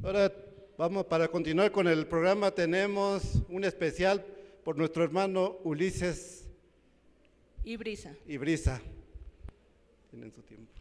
Ahora vamos, para continuar con el programa, tenemos un especial por nuestro hermano Ulises Ibriza. Tienen su tiempo.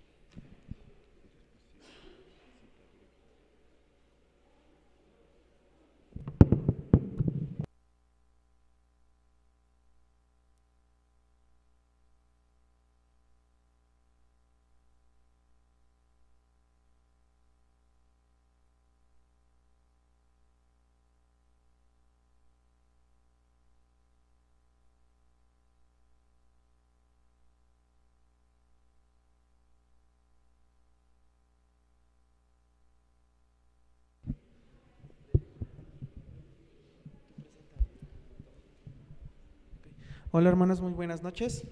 Hola hermanos, muy buenas noches.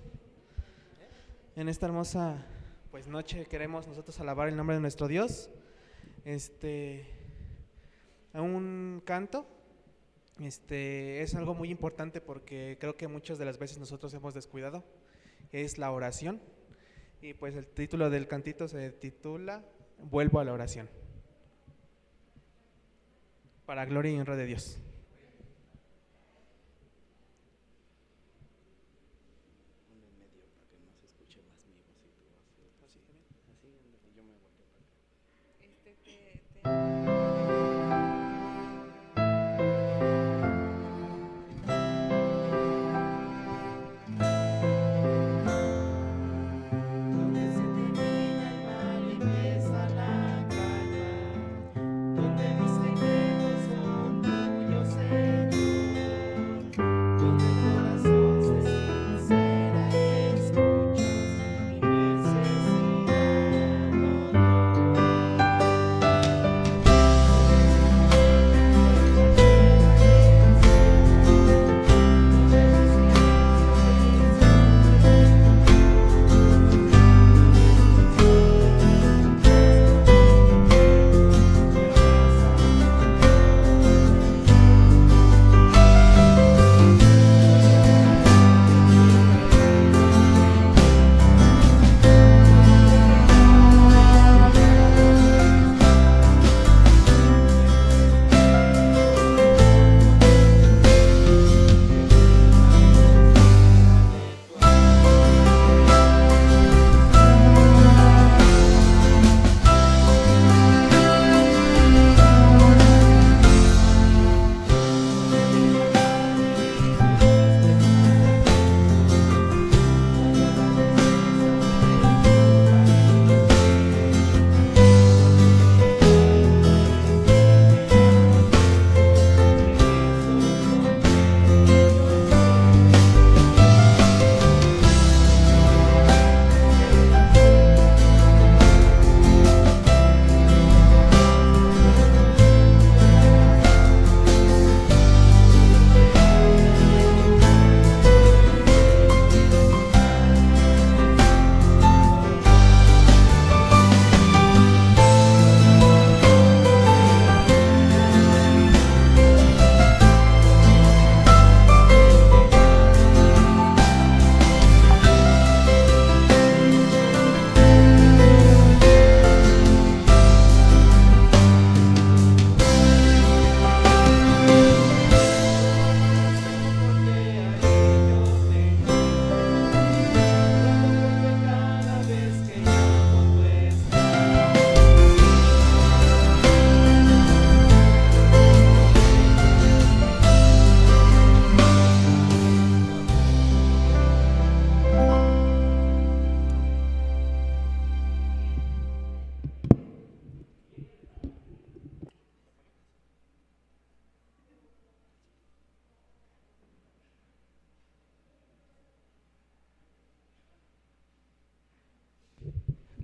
En esta hermosa noche queremos nosotros alabar el nombre de nuestro Dios. A un canto es algo muy importante porque creo que muchas de las veces nosotros hemos descuidado, es la oración. Y pues el título del cantito se titula Vuelvo a la oración, para gloria y honra de Dios.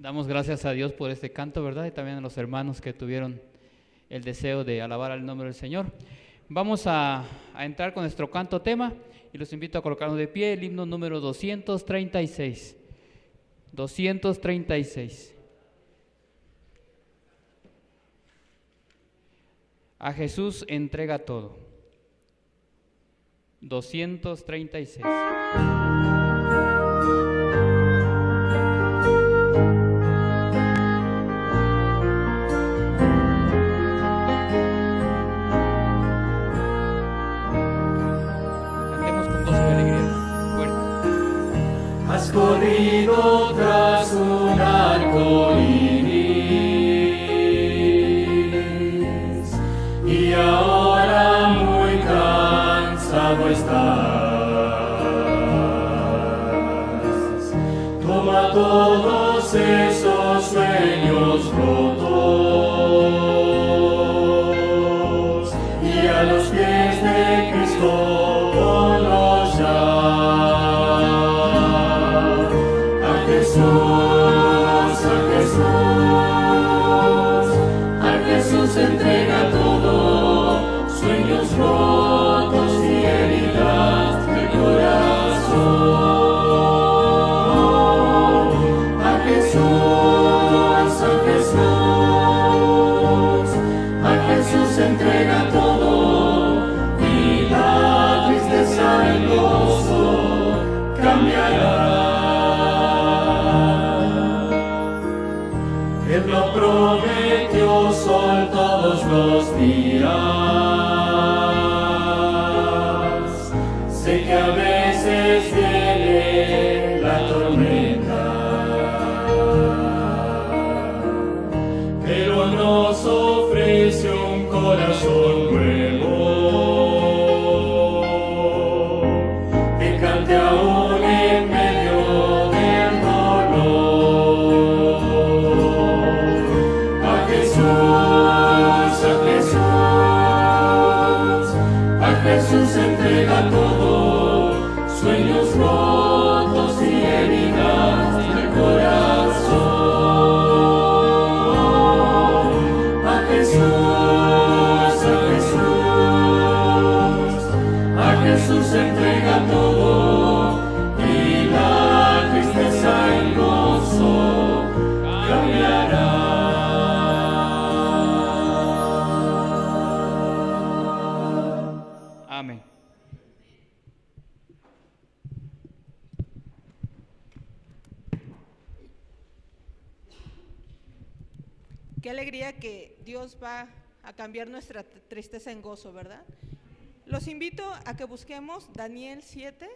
Damos gracias a Dios por este canto, ¿verdad? Y también a los hermanos que tuvieron el deseo de alabar al nombre del Señor. Vamos a entrar con nuestro canto tema y los invito a colocarnos de pie, el himno número 236. 236. A Jesús entrega todo. 236. qué alegría que Dios va a cambiar nuestra tristeza en gozo, ¿verdad? Los invito a que busquemos Daniel 7,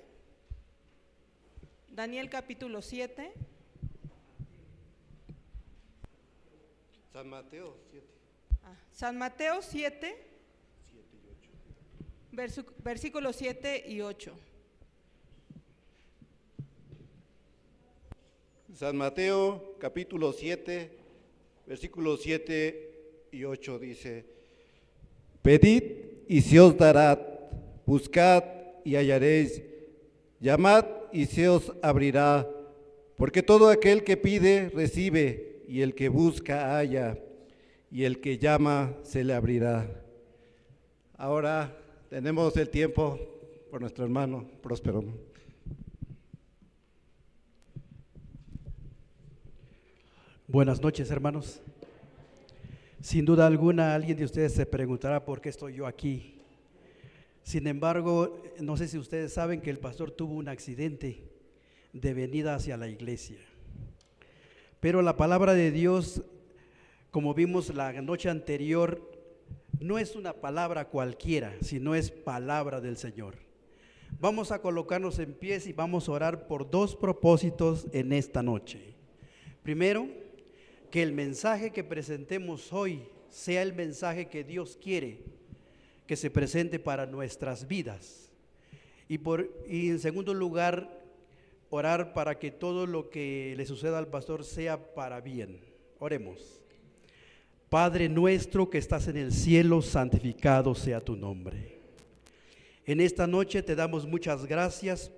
Daniel capítulo 7. San Mateo 7. San Mateo 7, versículos 7 y 8. San Mateo capítulo 7, versículos 7 y 8 dice: Pedid y se os dará, buscad y hallaréis, llamad y se os abrirá, porque todo aquel que pide recibe, y el que busca halla, y el que llama se le abrirá. Ahora tenemos el tiempo por nuestro hermano Próspero. Buenas noches, hermanos. Sin duda alguna, alguien de ustedes se preguntará por qué estoy yo aquí. Sin embargo, no sé si ustedes saben que el pastor tuvo un accidente de venida hacia la iglesia. Pero la palabra de Dios, como vimos la noche anterior, no es una palabra cualquiera, sino es palabra del Señor. Vamos a colocarnos en pies y vamos a orar por dos propósitos en esta noche. Primero, que el mensaje que presentemos hoy sea el mensaje que Dios quiere que se presente para nuestras vidas. Y en segundo lugar, orar para que todo lo que le suceda al pastor sea para bien. Oremos. Padre nuestro que estás en el cielo, santificado sea tu nombre. En esta noche te damos muchas gracias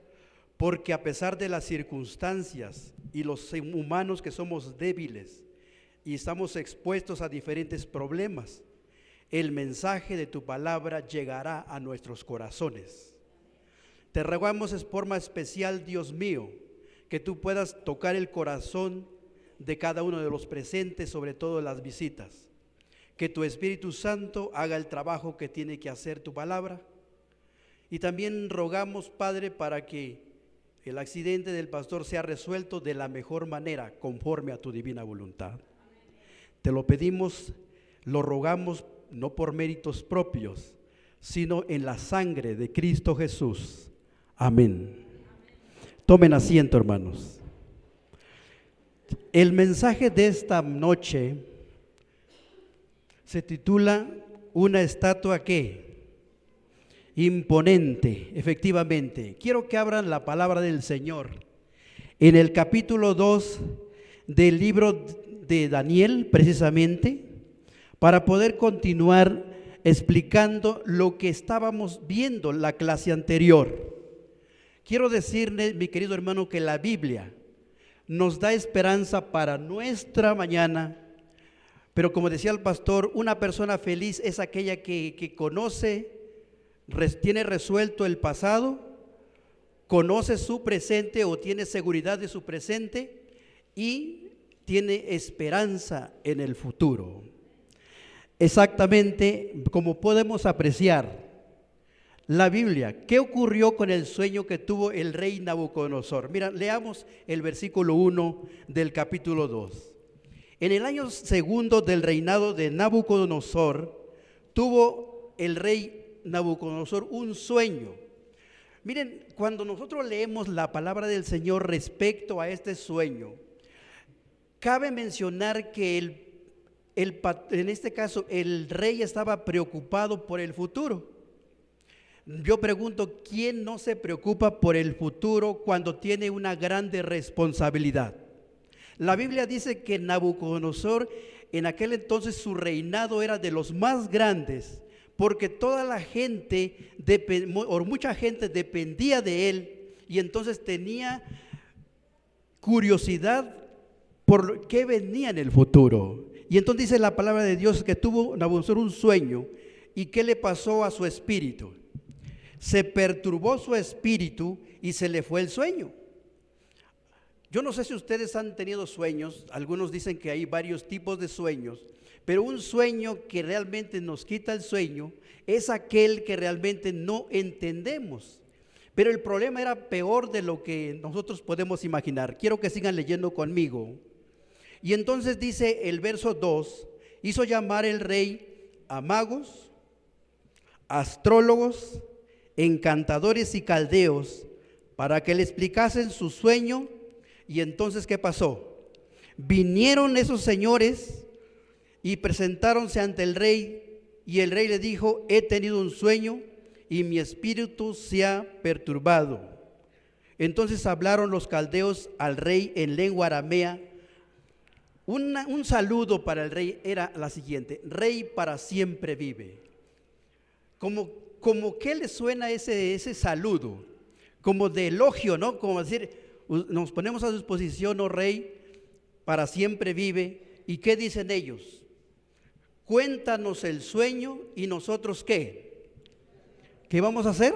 porque a pesar de las circunstancias y los humanos que somos débiles y estamos expuestos a diferentes problemas, el mensaje de tu palabra llegará a nuestros corazones. Te rogamos de forma especial, Dios mío, que tú puedas tocar el corazón de cada uno de los presentes, sobre todo las visitas. Que tu Espíritu Santo haga el trabajo que tiene que hacer tu palabra. Y también rogamos, Padre, para que el accidente del pastor sea resuelto de la mejor manera, conforme a tu divina voluntad. Te lo pedimos, lo rogamos, no por méritos propios, sino en la sangre de Cristo Jesús. Amén. Tomen asiento, hermanos. El mensaje de esta noche se titula Una estatua ¿qué? Imponente, efectivamente. Quiero que abran la palabra del Señor en el capítulo 2 del libro de Daniel, precisamente, para poder continuar explicando lo que estábamos viendo la clase anterior. Quiero decirle, mi querido hermano, que la Biblia nos da esperanza para nuestra mañana, pero como decía el pastor, una persona feliz es aquella que conoce, tiene resuelto el pasado, conoce su presente o tiene seguridad de su presente y tiene esperanza en el futuro. Exactamente como podemos apreciar la Biblia. ¿Qué ocurrió con el sueño que tuvo el rey Nabucodonosor? Mira, leamos el versículo 1 del capítulo 2. En el año segundo del reinado de Nabucodonosor, tuvo el rey Nabucodonosor un sueño. Miren, cuando nosotros leemos la palabra del Señor respecto a este sueño, cabe mencionar que en este caso el rey estaba preocupado por el futuro. Yo pregunto, ¿quién no se preocupa por el futuro cuando tiene una grande responsabilidad? La Biblia dice que Nabucodonosor en aquel entonces su reinado era de los más grandes, porque toda la gente, o mucha gente dependía de él, y entonces tenía curiosidad por qué venía en el futuro. Y entonces dice la palabra de Dios que tuvo Nabucodonosor un sueño. ¿Y qué le pasó a su espíritu? Se perturbó su espíritu y se le fue el sueño. Yo no sé si ustedes han tenido sueños. Algunos dicen que hay varios tipos de sueños, pero un sueño que realmente nos quita el sueño es aquel que realmente no entendemos. Pero el problema era peor de lo que nosotros podemos imaginar. Quiero que sigan leyendo conmigo. Y entonces dice el verso 2, hizo llamar el rey a magos, astrólogos, encantadores y caldeos para que le explicasen su sueño. Y entonces, ¿qué pasó? Vinieron esos señores y presentáronse ante el rey, y el rey le dijo: he tenido un sueño y mi espíritu se ha perturbado. Entonces hablaron los caldeos al rey en lengua aramea. Un saludo para el rey era la siguiente: rey, para siempre vive. Como ¿qué le suena ese saludo? Como de elogio, ¿no? Como decir, nos ponemos a su disposición, oh rey, para siempre vive. ¿Y qué dicen ellos? Cuéntanos el sueño y nosotros ¿qué? ¿Qué vamos a hacer?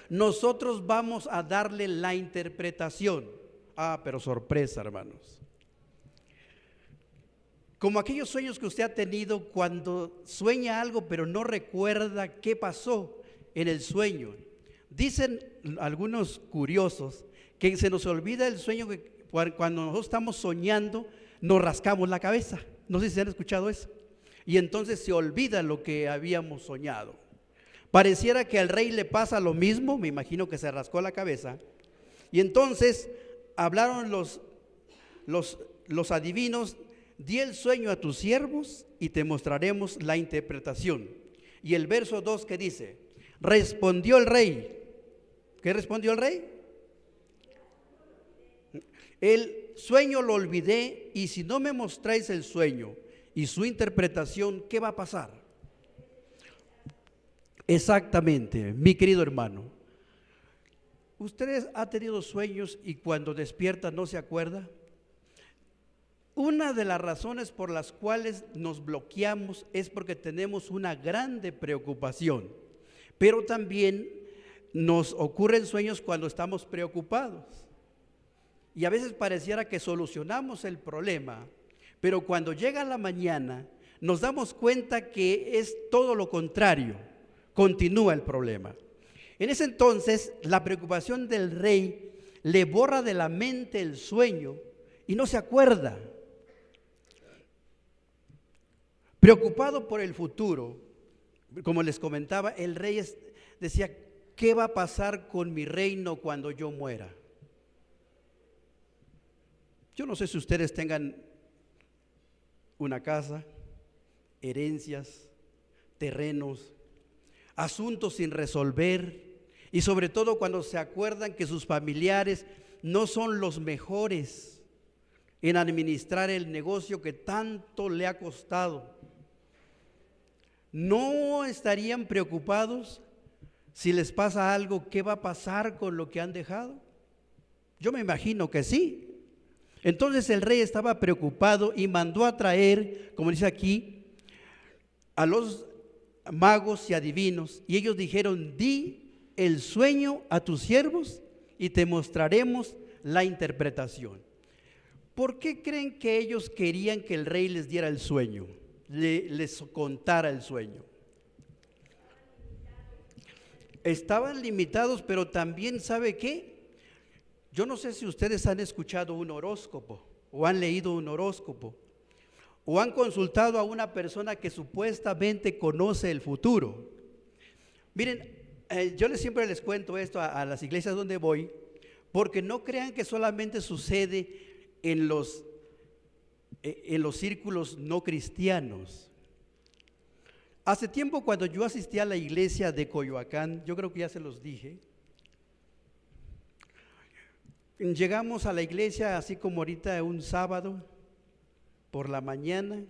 Nosotros vamos a darle la interpretación. Ah, pero sorpresa, hermanos. Como aquellos sueños que usted ha tenido cuando sueña algo pero no recuerda qué pasó en el sueño. Dicen algunos curiosos que se nos olvida el sueño, que cuando nosotros estamos soñando nos rascamos la cabeza. No sé si han escuchado eso. Y entonces se olvida lo que habíamos soñado. Pareciera que al rey le pasa lo mismo, me imagino que se rascó la cabeza. Y entonces hablaron los adivinos: di el sueño a tus siervos y te mostraremos la interpretación. Y el verso 2 que dice: respondió el rey. ¿Qué respondió el rey? El sueño lo olvidé, y si no me mostráis el sueño y su interpretación, ¿qué va a pasar? Exactamente, mi querido hermano. ¿Ustedes han tenido sueños y cuando despierta no se acuerda? Una de las razones por las cuales nos bloqueamos es porque tenemos una grande preocupación, pero también nos ocurren sueños cuando estamos preocupados. Y a veces pareciera que solucionamos el problema, pero cuando llega la mañana nos damos cuenta que es todo lo contrario, continúa el problema. En ese entonces, la preocupación del rey le borra de la mente el sueño y no se acuerda. Preocupado por el futuro, como les comentaba, el rey decía: ¿qué va a pasar con mi reino cuando yo muera? Yo no sé si ustedes tengan una casa, herencias, terrenos, asuntos sin resolver, y sobre todo cuando se acuerdan que sus familiares no son los mejores en administrar el negocio que tanto le ha costado. ¿No estarían preocupados si les pasa algo? ¿Qué va a pasar con lo que han dejado? Yo me imagino que sí. Entonces el rey estaba preocupado y mandó a traer, como dice aquí, a los magos y adivinos, y ellos dijeron: di el sueño a tus siervos y te mostraremos la interpretación. ¿Por qué creen que ellos querían que el rey les diera el sueño, les contara el sueño? Estaban limitados, pero también, ¿sabe qué? Yo no sé si ustedes han escuchado un horóscopo o han leído un horóscopo o han consultado a una persona que supuestamente conoce el futuro. Miren, yo siempre les cuento esto a las iglesias donde voy, porque no crean que solamente sucede en los círculos no cristianos. Hace tiempo, cuando yo asistí a la iglesia de Coyoacán, yo creo que ya se los dije, llegamos a la iglesia así como ahorita un sábado por la mañana.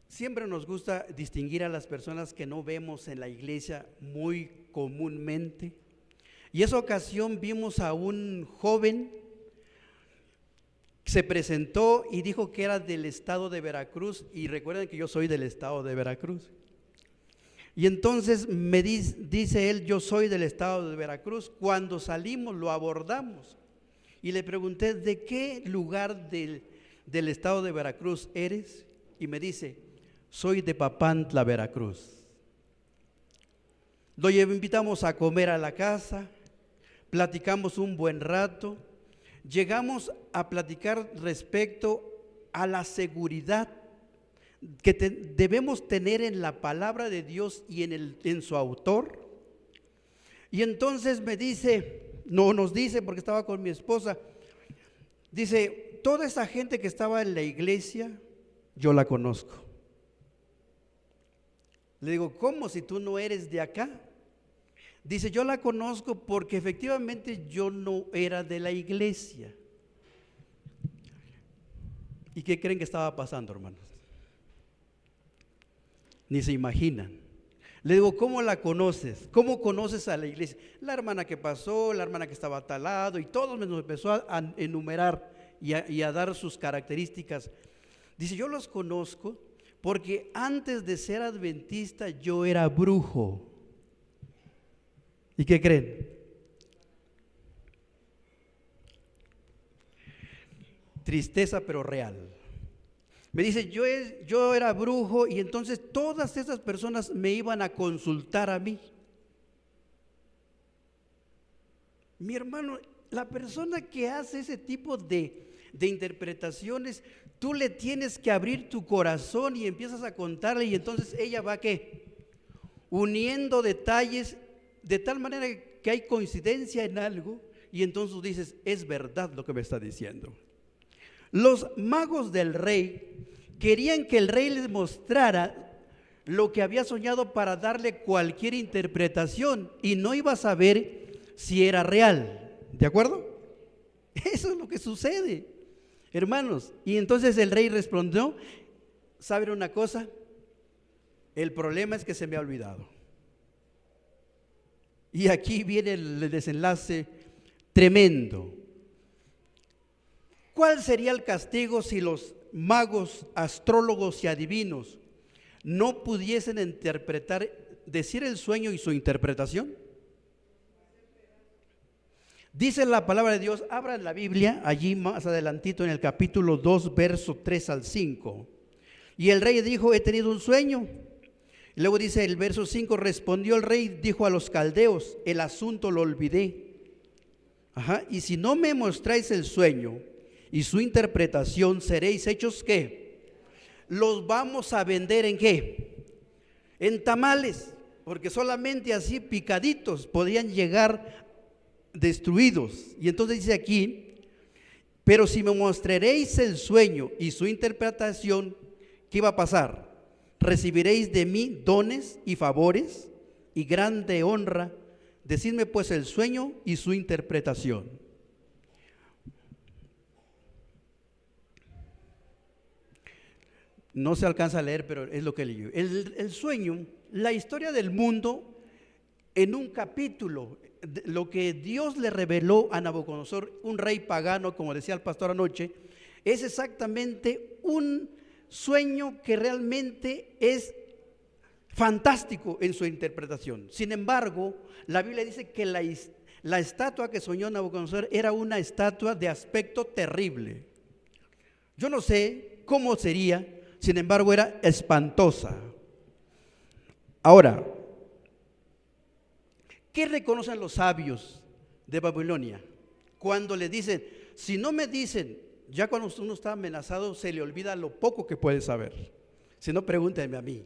Siempre nos gusta distinguir a las personas que no vemos en la iglesia muy comúnmente. Y esa ocasión vimos a un joven que se presentó y dijo que era del estado de Veracruz, y recuerden que yo soy del estado de Veracruz. Y entonces me dice él: yo soy del estado de Veracruz. Cuando salimos lo abordamos y le pregunté: ¿de qué lugar del estado de Veracruz eres? Y me dice: soy de Papantla, Veracruz. Lo invitamos a comer a la casa, platicamos un buen rato, llegamos a platicar respecto a la seguridad que debemos tener en la palabra de Dios y en su autor. Y entonces nos dice, porque estaba con mi esposa, dice, toda esa gente que estaba en la iglesia, yo la conozco. Le digo, ¿cómo si tú no eres de acá? Dice, yo la conozco porque efectivamente yo no era de la iglesia. ¿Y qué creen que estaba pasando, hermanos? Ni se imaginan. Le digo, ¿cómo la conoces? ¿Cómo conoces a la iglesia? La hermana que pasó, la hermana que estaba a tal lado, y todos nos empezó a enumerar y a dar sus características. Dice, yo los conozco porque antes de ser adventista yo era brujo. ¿Y qué creen? Tristeza pero real. Me dice, yo era brujo y entonces todas esas personas me iban a consultar a mí. Mi hermano, la persona que hace ese tipo de interpretaciones, tú le tienes que abrir tu corazón y empiezas a contarle, y entonces ella va ¿qué? Uniendo detalles de tal manera que hay coincidencia en algo, y entonces tú dices, es verdad lo que me está diciendo. Los magos del rey querían que el rey les mostrara lo que había soñado para darle cualquier interpretación, y no iba a saber si era real. ¿De acuerdo? Eso es lo que sucede, hermanos. Y entonces el rey respondió, ¿saben una cosa? El problema es que se me ha olvidado. Y aquí viene el desenlace tremendo. ¿Cuál sería el castigo si los magos, astrólogos y adivinos no pudiesen interpretar, decir el sueño y su interpretación? Dice la palabra de Dios, abran la Biblia, allí más adelantito en el capítulo 2, verso 3 al 5. Y el rey dijo, he tenido un sueño. Y luego dice el verso 5, respondió el rey, dijo a los caldeos, el asunto lo olvidé. Y si no me mostráis el sueño y su interpretación, seréis hechos ¿qué? Los vamos a vender ¿en qué? En tamales, porque solamente así picaditos podían llegar destruidos. Y entonces dice aquí, pero si me mostraréis el sueño y su interpretación, ¿qué va a pasar? Recibiréis de mí dones y favores y grande honra. Decidme pues el sueño y su interpretación. No se alcanza a leer, pero es lo que leí. El sueño, la historia del mundo en un capítulo, lo que Dios le reveló a Nabucodonosor, un rey pagano, como decía el pastor anoche, es exactamente un sueño que realmente es fantástico en su interpretación. Sin embargo, la Biblia dice que la estatua que soñó Nabucodonosor era una estatua de aspecto terrible. Yo no sé cómo sería, sin embargo era espantosa. Ahora, ¿qué reconocen los sabios de Babilonia? Cuando le dicen, si no me dicen, ya cuando uno está amenazado se le olvida lo poco que puede saber. Si no, pregúntenme a mí.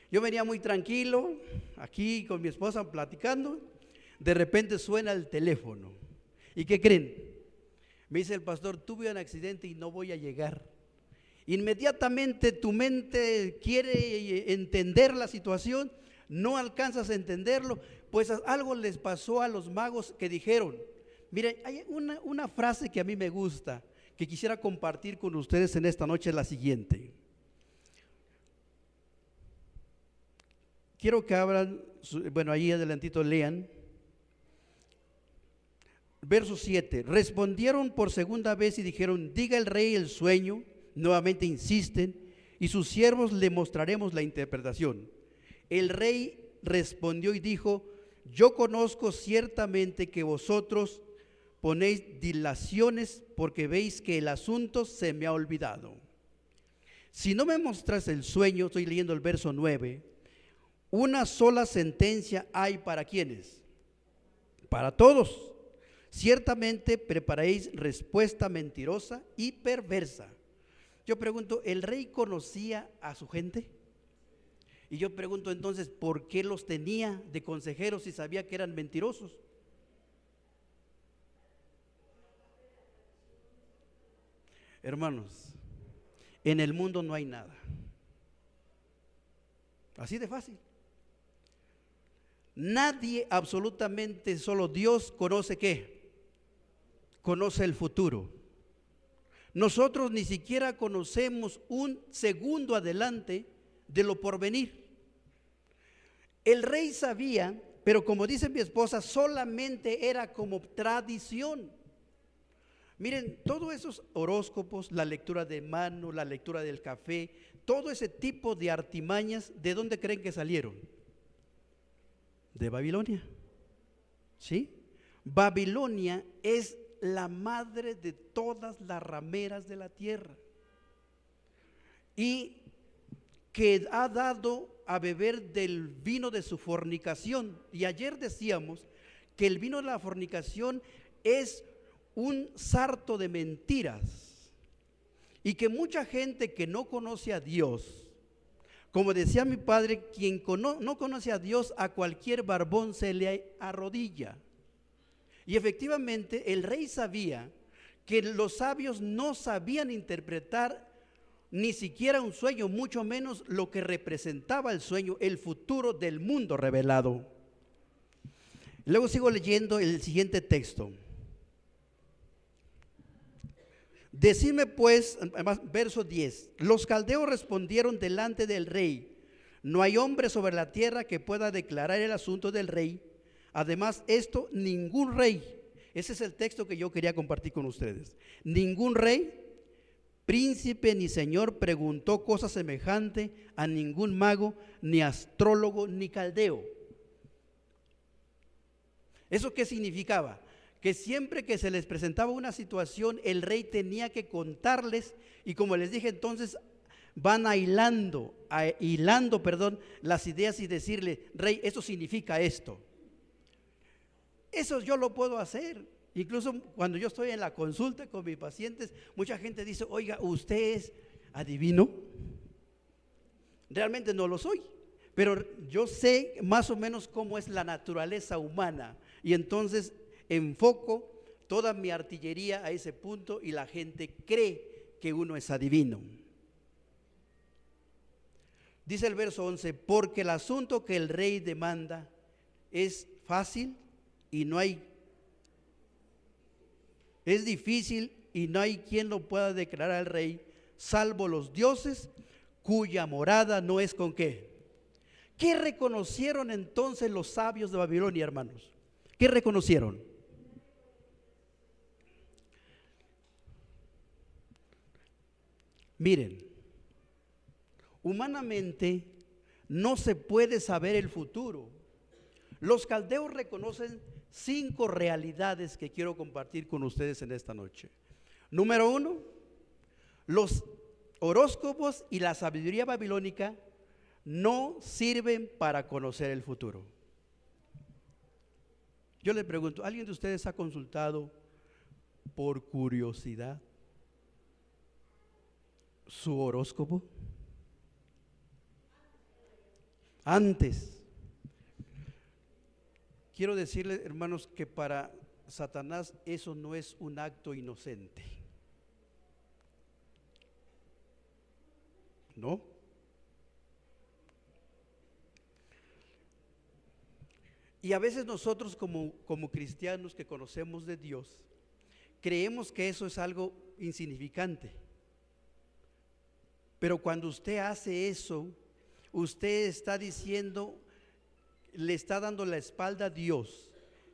Yo venía muy tranquilo, aquí con mi esposa platicando, de repente suena el teléfono. ¿Y qué creen? Me dice el pastor, tuve un accidente y no voy a llegar. Inmediatamente tu mente quiere entender la situación, no alcanzas a entenderlo, pues algo les pasó a los magos que dijeron, miren, hay una frase que a mí me gusta, que quisiera compartir con ustedes en esta noche, es la siguiente. Quiero que abran, bueno, ahí adelantito lean. Verso 7, respondieron por segunda vez y dijeron, diga el rey el sueño. Nuevamente insisten, y sus siervos le mostraremos la interpretación. El rey respondió y dijo, yo conozco ciertamente que vosotros ponéis dilaciones porque veis que el asunto se me ha olvidado. Si no me mostras el sueño, estoy leyendo el verso 9, una sola sentencia hay para ¿quiénes? Para todos. ciertamente prepararéis respuesta mentirosa y perversa. Yo pregunto, ¿el rey conocía a su gente? Y yo pregunto entonces, ¿por qué los tenía de consejeros si sabía que eran mentirosos? Hermanos, en el mundo no hay nada. Así de fácil. Nadie, absolutamente, solo Dios conoce ¿qué? Conoce el futuro. Nosotros ni siquiera conocemos un segundo adelante de lo por venir. El rey sabía, pero como dice mi esposa, solamente era como tradición. Miren, todos esos horóscopos, la lectura de mano, la lectura del café, todo ese tipo de artimañas, ¿de dónde creen que salieron? De Babilonia. ¿Sí? Babilonia es la madre de todas las rameras de la tierra y que ha dado a beber del vino de su fornicación. Y ayer decíamos que el vino de la fornicación es un sarto de mentiras y que mucha gente que no conoce a Dios, como decía mi padre, quien no conoce a Dios, a cualquier barbón se le arrodilla. Y efectivamente el rey sabía que los sabios no sabían interpretar ni siquiera un sueño, mucho menos lo que representaba el sueño, el futuro del mundo revelado. Luego sigo leyendo el siguiente texto. Decidme pues, verso 10, los caldeos respondieron delante del rey, no hay hombre sobre la tierra que pueda declarar el asunto del rey. Además, esto, ningún rey, ese es el texto que yo quería compartir con ustedes. Ningún rey, príncipe ni señor preguntó cosa semejante a ningún mago, ni astrólogo, ni caldeo. ¿Eso qué significaba? Que siempre que se les presentaba una situación, el rey tenía que contarles, y como les dije entonces, van hilando las ideas y decirle, rey, esto significa esto. Eso yo lo puedo hacer. Incluso cuando yo estoy en la consulta con mis pacientes, mucha gente dice, oiga, ¿usted es adivino? Realmente no lo soy, pero yo sé más o menos cómo es la naturaleza humana, y entonces enfoco toda mi artillería a ese punto y la gente cree que uno es adivino. Dice el verso 11, porque el asunto que el rey demanda es fácil y no hay, es difícil y no hay quien lo pueda declarar al rey, salvo los dioses cuya morada no es con qué. ¿Qué reconocieron entonces los sabios de Babilonia, hermanos? ¿Qué reconocieron? Miren, humanamente no se puede saber el futuro. Los caldeos reconocen 5 realidades que quiero compartir con ustedes en esta noche. Número 1, los horóscopos y la sabiduría babilónica no sirven para conocer el futuro. Yo le pregunto, ¿alguien de ustedes ha consultado por curiosidad su horóscopo? Antes. Quiero decirles, hermanos, que para Satanás eso no es un acto inocente. ¿No? Y a veces nosotros como cristianos que conocemos de Dios, creemos que eso es algo insignificante. Pero cuando usted hace eso, usted está diciendo, le está dando la espalda a Dios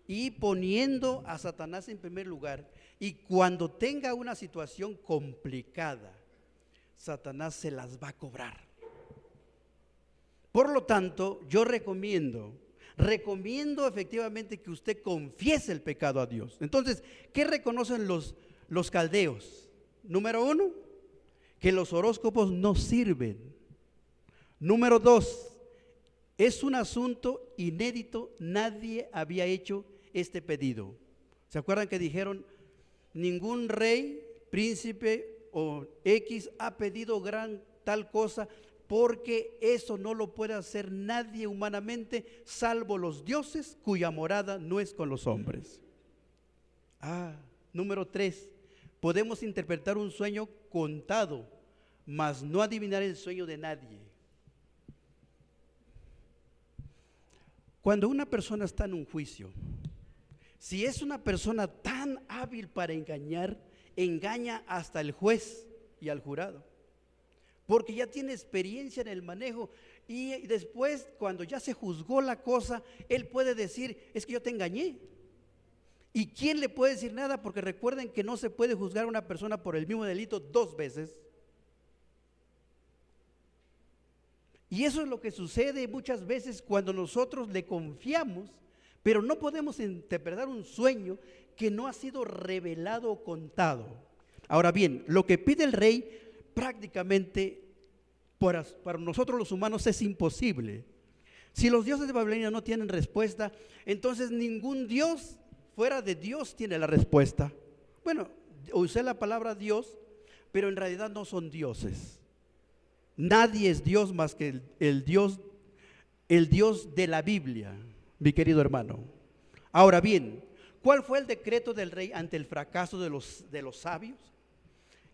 y poniendo a Satanás en primer lugar. Y cuando tenga una situación complicada, Satanás se las va a cobrar. Por lo tanto, yo recomiendo efectivamente que usted confiese el pecado a Dios. Entonces, ¿qué reconocen los caldeos? Número 1, que los horóscopos no sirven. Número 2, es un asunto inédito, nadie había hecho este pedido. ¿Se acuerdan que dijeron, ningún rey, príncipe o X ha pedido gran tal cosa, porque eso no lo puede hacer nadie humanamente, salvo los dioses cuya morada no es con los hombres? Número 3, podemos interpretar un sueño contado, mas no adivinar el sueño de nadie. Cuando una persona está en un juicio, si es una persona tan hábil para engañar, engaña hasta el juez y al jurado, porque ya tiene experiencia en el manejo, y después cuando ya se juzgó la cosa, él puede decir, es que yo te engañé. ¿Y quién le puede decir nada? Porque recuerden que no se puede juzgar a una persona por el mismo delito 2 veces. Y eso es lo que sucede muchas veces cuando nosotros le confiamos, pero no podemos interpretar un sueño que no ha sido revelado o contado. Ahora bien, lo que pide el rey prácticamente para nosotros los humanos es imposible. Si los dioses de Babilonia no tienen respuesta, entonces ningún dios fuera de Dios tiene la respuesta. Bueno, usé la palabra Dios, pero en realidad no son dioses. Nadie es Dios más que el Dios de la Biblia, mi querido hermano. Ahora bien, ¿cuál fue el decreto del rey ante el fracaso de los sabios?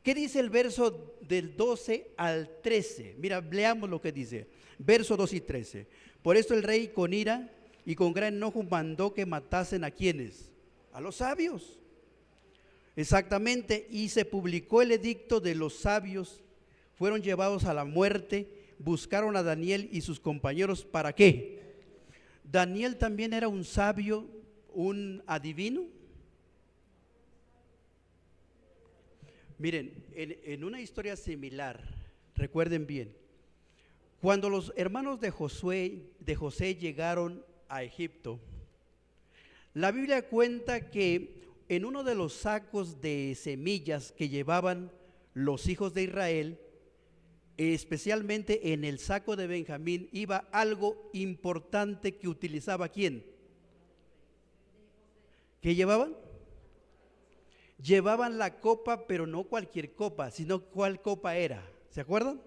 ¿Qué dice el verso del 12 al 13? Mira, leamos lo que dice, verso 12 y 13. Por esto el rey con ira y con gran enojo mandó que matasen ¿a quiénes? A los sabios. Exactamente, y se publicó el edicto de los sabios, fueron llevados a la muerte, buscaron a Daniel y sus compañeros, ¿para qué? Daniel también era un sabio, un adivino. Miren, en una historia similar, recuerden bien, cuando los hermanos de José llegaron a Egipto, la Biblia cuenta que en uno de los sacos de semillas que llevaban los hijos de Israel, especialmente en el saco de Benjamín, iba algo importante que utilizaba ¿quién? ¿Qué llevaban? Llevaban la copa, pero no cualquier copa, sino cuál copa era. ¿Se acuerdan?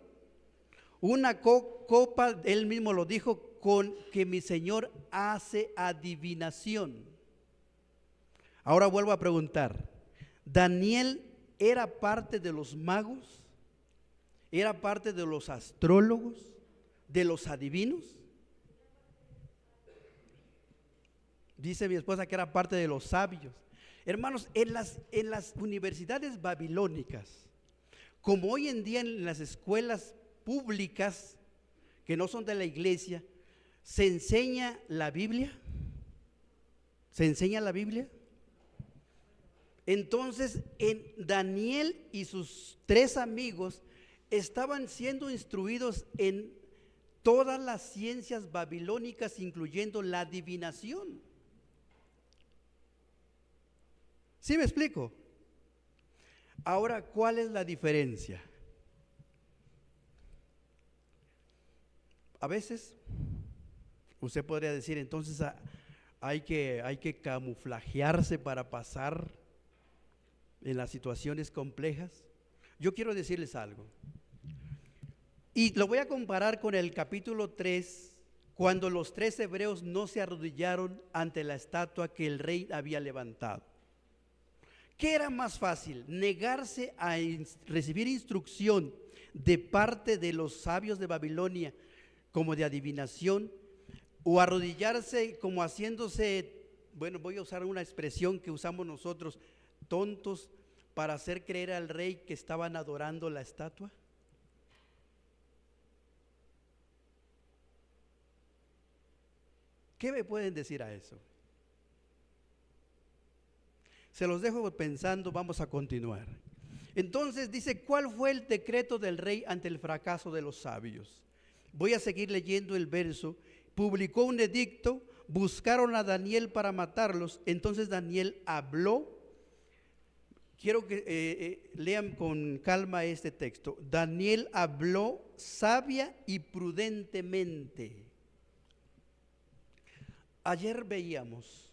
Una copa, él mismo lo dijo, con que mi Señor hace adivinación. Ahora vuelvo a preguntar, ¿Daniel era parte de los magos? ¿Era parte de los astrólogos? ¿De los adivinos? Dice mi esposa que era parte de los sabios. Hermanos, en las universidades babilónicas, como hoy en día en las escuelas públicas que no son de la iglesia, ¿se enseña la Biblia? ¿Se enseña la Biblia? Entonces, Daniel y sus 3 amigos estaban siendo instruidos en todas las ciencias babilónicas, incluyendo la adivinación. ¿Sí me explico? Ahora, ¿cuál es la diferencia? A veces, usted podría decir, entonces hay que camuflajearse para pasar en las situaciones complejas. Yo quiero decirles algo, y lo voy a comparar con el capítulo 3, cuando los 3 hebreos no se arrodillaron ante la estatua que el rey había levantado. ¿Qué era más fácil? ¿Negarse a recibir instrucción de parte de los sabios de Babilonia como de adivinación, o arrodillarse como haciéndose, bueno, voy a usar una expresión que usamos nosotros, tontos, para hacer creer al rey que estaban adorando la estatua? ¿Qué me pueden decir a eso? Se los dejo pensando, vamos a continuar. Entonces dice, ¿cuál fue el decreto del rey ante el fracaso de los sabios? Voy a seguir leyendo el verso. Publicó un edicto, buscaron a Daniel para matarlos. Entonces Daniel habló. Quiero que lean con calma este texto. Daniel habló sabia y prudentemente. Ayer veíamos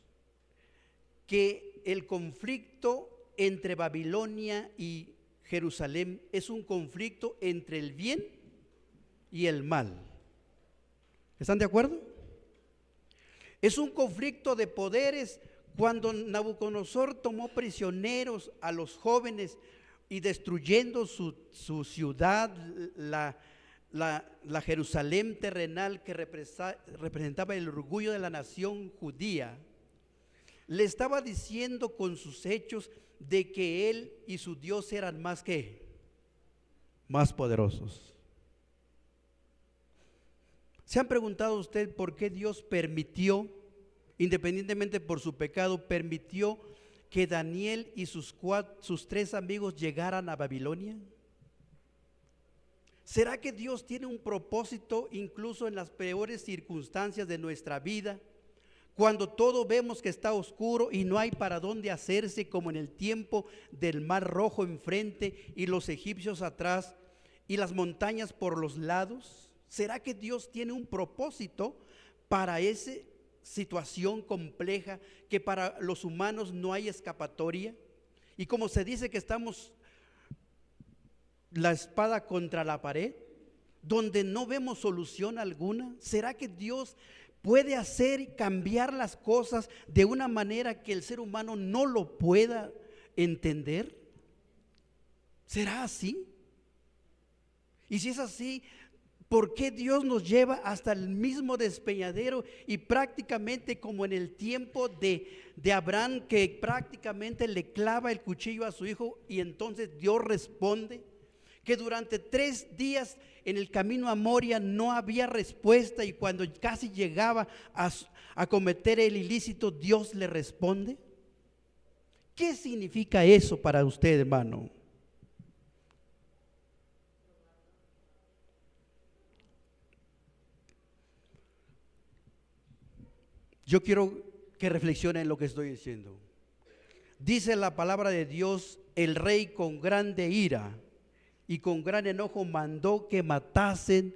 que el conflicto entre Babilonia y Jerusalén es un conflicto entre el bien y el mal. ¿Están de acuerdo? Es un conflicto de poderes. Cuando Nabucodonosor tomó prisioneros a los jóvenes y destruyendo su ciudad, la Jerusalén terrenal que representaba el orgullo de la nación judía, le estaba diciendo con sus hechos de que él y su Dios eran más poderosos. ¿Se han preguntado usted por qué Dios permitió, independientemente por su pecado, permitió que Daniel y sus 3 amigos llegaran a Babilonia? ¿Será que Dios tiene un propósito incluso en las peores circunstancias de nuestra vida? Cuando todo vemos que está oscuro y no hay para dónde hacerse, como en el tiempo del Mar Rojo enfrente y los egipcios atrás y las montañas por los lados. ¿Será que Dios tiene un propósito para esa situación compleja que para los humanos no hay escapatoria? Y como se dice que estamos la espada contra la pared, donde no vemos solución alguna, ¿será que Dios puede hacer y cambiar las cosas de una manera que el ser humano no lo pueda entender? ¿Será así? Y si es así, ¿por qué Dios nos lleva hasta el mismo despeñadero y prácticamente como en el tiempo de Abraham, que prácticamente le clava el cuchillo a su hijo y entonces Dios responde? Que durante 3 días en el camino a Moria no había respuesta y cuando casi llegaba a cometer el ilícito, Dios le responde. ¿Qué significa eso para usted, hermano? Yo quiero que reflexionen en lo que estoy diciendo. Dice la palabra de Dios: el rey con grande ira y con gran enojo mandó que matasen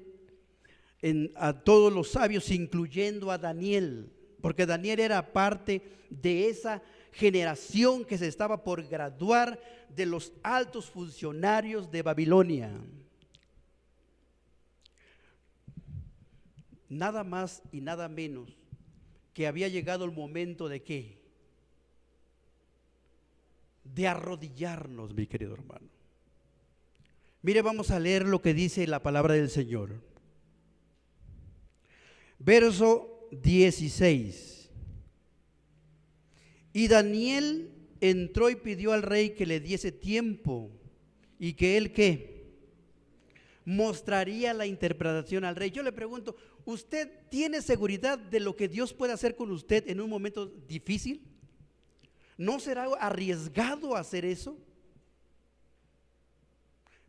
a todos los sabios, incluyendo a Daniel, porque Daniel era parte de esa generación que se estaba por graduar de los altos funcionarios de Babilonia. Nada más y nada menos que había llegado el momento de ¿qué? De arrodillarnos, mi querido hermano. Mire, vamos a leer lo que dice la palabra del Señor. Verso 16. Y Daniel entró y pidió al rey que le diese tiempo y que él ¿qué? Mostraría la interpretación al rey. Yo le pregunto, ¿usted tiene seguridad de lo que Dios puede hacer con usted en un momento difícil? ¿No será arriesgado hacer eso?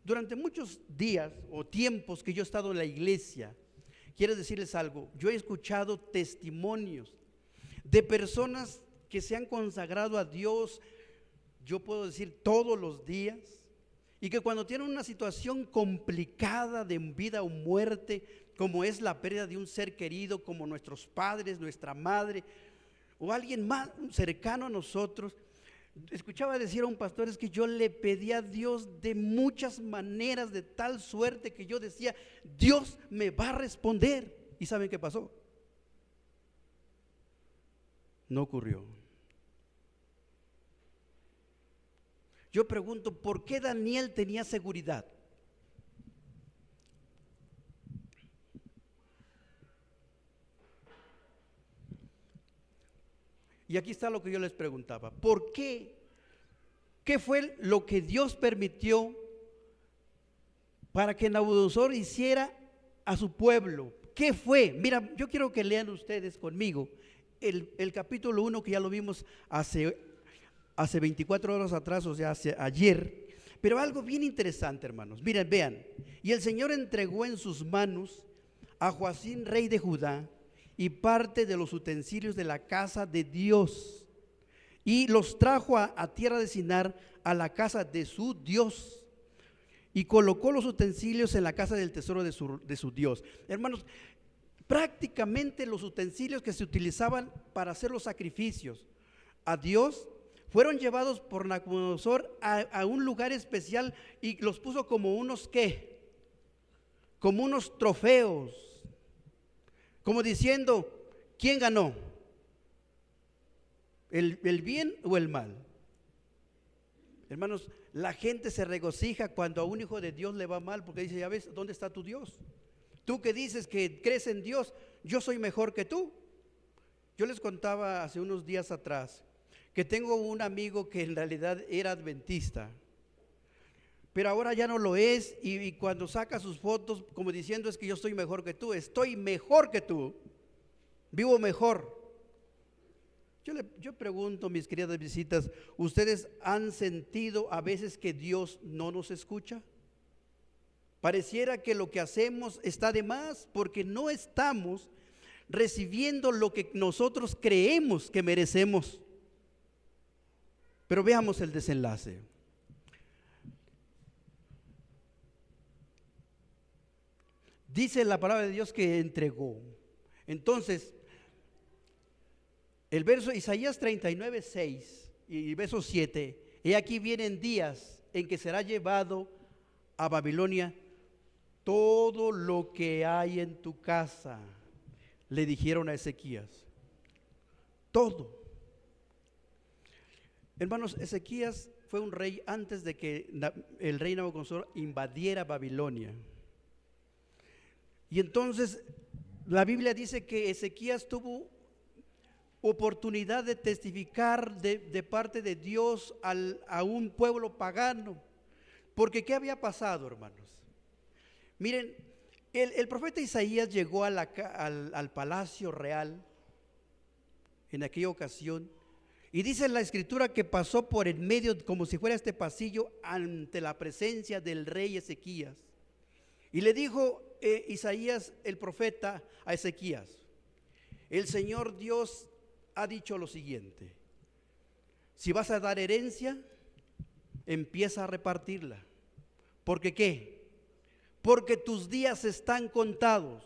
Durante muchos días o tiempos que yo he estado en la iglesia, quiero decirles algo, yo he escuchado testimonios de personas que se han consagrado a Dios, yo puedo decir todos los días, y que cuando tienen una situación complicada de vida o muerte, como es la pérdida de un ser querido, como nuestros padres, nuestra madre, o alguien más cercano a nosotros, escuchaba decir a un pastor, es que yo le pedí a Dios de muchas maneras, de tal suerte que yo decía, Dios me va a responder. ¿Y saben qué pasó? No ocurrió. Yo pregunto, ¿por qué Daniel tenía seguridad? Y aquí está lo que yo les preguntaba. ¿Por qué? ¿Qué fue lo que Dios permitió para que Nabucodonosor hiciera a su pueblo? ¿Qué fue? Mira, yo quiero que lean ustedes conmigo el capítulo 1, que ya lo vimos hace 24 horas atrás, o sea, hace ayer. Pero algo bien interesante, hermanos. Miren, vean. Y el Señor entregó en sus manos a Joacim, rey de Judá, y parte de los utensilios de la casa de Dios, y los trajo a tierra de Sinar, a la casa de su Dios, y colocó los utensilios en la casa del tesoro de su Dios. Hermanos, prácticamente los utensilios que se utilizaban para hacer los sacrificios, a Dios, fueron llevados por Nabucodonosor a un lugar especial y los puso como unos ¿qué? Como unos trofeos, como diciendo, ¿quién ganó? ¿El bien o el mal? Hermanos, la gente se regocija cuando a un hijo de Dios le va mal, porque dice, ya ves, ¿dónde está tu Dios? Tú que dices que crees en Dios, yo soy mejor que tú. Yo les contaba hace unos días atrás que tengo un amigo que en realidad era adventista, pero ahora ya no lo es, y cuando saca sus fotos como diciendo, es que yo estoy mejor que tú, estoy mejor que tú, vivo mejor. Yo pregunto, mis queridas visitas, ¿ustedes han sentido a veces que Dios no nos escucha? Pareciera que lo que hacemos está de más porque no estamos recibiendo lo que nosotros creemos que merecemos. Pero veamos el desenlace. Dice la palabra de Dios que entregó. Entonces, el verso Isaías 39:6 y verso 7, y aquí vienen días en que será llevado a Babilonia todo lo que hay en tu casa, le dijeron a Ezequías. Todo. Hermanos, Ezequías fue un rey antes de que el rey Nabucodonosor invadiera Babilonia. Y entonces la Biblia dice que Ezequías tuvo oportunidad de testificar de parte de Dios a un pueblo pagano. Porque ¿qué había pasado, hermanos? Miren, el profeta Isaías llegó al palacio real en aquella ocasión, y dice la escritura que pasó por en medio, como si fuera este pasillo, ante la presencia del rey Ezequías. Y le dijo Isaías, el profeta, a Ezequías: el Señor Dios ha dicho lo siguiente: si vas a dar herencia, empieza a repartirla. ¿Porque qué? Porque tus días están contados.